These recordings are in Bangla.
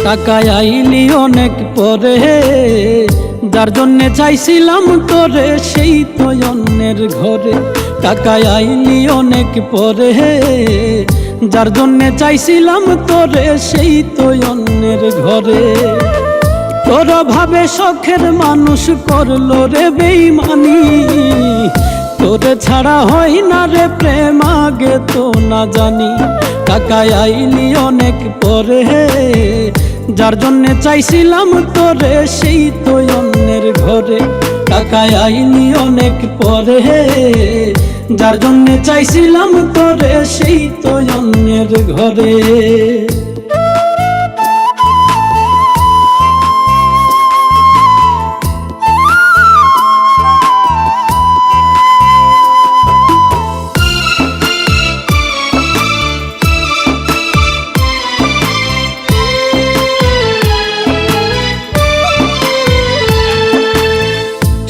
টাকায় আইলি অনেক পরে, যার জন্যে চাইছিলাম তোরে সেই তো অন্যের ঘরে। টাকায় আইলি অনেক পরে, যার জন্যে চাইছিলাম তোরে সেই তো অন্যের ঘরে। তোর ভাবে শখের মানুষ করলো রে বেইমানি, তোরে ছাড়া হয় না রে প্রেম আগে তো না জানি। টাকায় আইলি অনেক পরে, যার জন্যে চাইছিলাম তোরে সেই তো অন্যের ঘরে। টাকায় আইলি অনেক পরে, যার জন্যে চাইছিলাম তোরে সেই তো অন্যের ঘরে।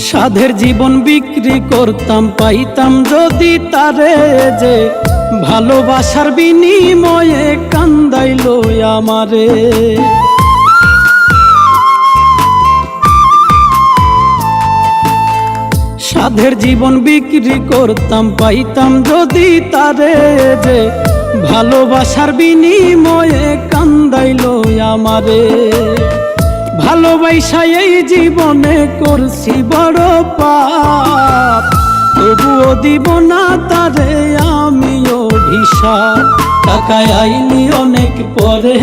সাধের জীবন বিক্রি করতাম, পাইতাম যদি তারে যে ভালোবাসার বিনিময়ে কান্দাইলো আমারে। সাধের জীবন বিক্রি করতাম, পাইতাম যদি তারে যে ভালোবাসার বিনিময়ে কান্দাইলো আমারে। ভালোবাসা এই জীবনে করছি বড় পাপ, তবুও দিব না তারে আমি অভিশাপ। টাকায় আইলি অনেক পরে,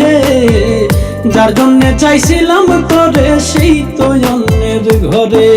যার জন্যে চাইছিলাম তোরে সেই তো অন্যের ঘরে।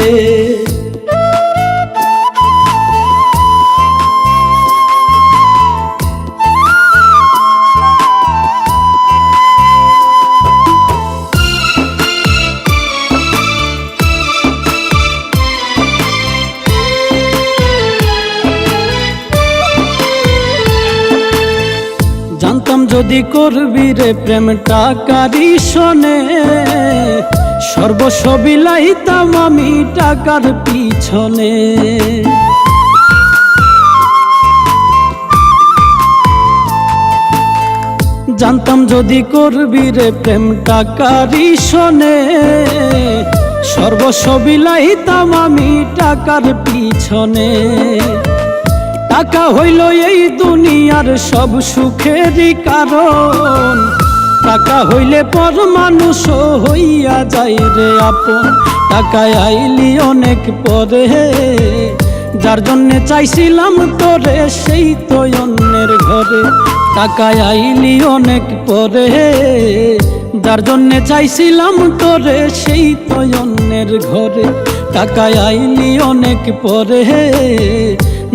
জানতাম যদি করবি রে প্রেম টাকারই শোনে, সর্বস্ব বিলাইতাম আমি টাকার পিছনে। জানতাম যদি করবি রে প্রেম টাকারই শোনে, সর্বস্ব বিলাইতাম আমি টাকার পিছনে। টাকা হইল এই দুনিয়ার সব সুখেরই কারণ, টাকা হইলে পর মানুষ হইয়া যায় রে আপন। টাকায় আইলি অনেক পরে, যার জন্যে চাইছিলাম তোরে সেই তো অন্যের ঘরে। টাকায় আইলি অনেক পরে, যার জন্যে চাইছিলাম তোরে সেই তো অন্যের ঘরে। টাকায় আইলি অনেক পরে,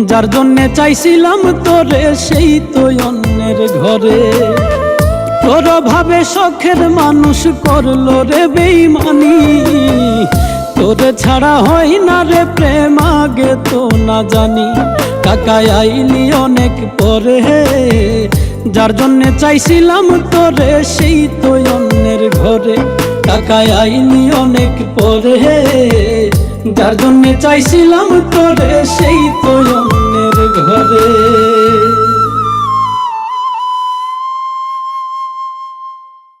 যার জন্যে চাইছিলাম তোরে সেই তো অন্যের ঘরে। তোর ভাবে শখের মানুষ করলো রে বেইমানি, তোরে ছাড়া হয় না রে প্রেম আগে তো না জানি। টাকায় আইলি অনেক পরে, যার জন্যে চাইছিলাম তোরে সেই তো অন্যের ঘরে। টাকায় আইলি অনেক পরে, যার জন্যে চাইছিলাম তোরে সেই তো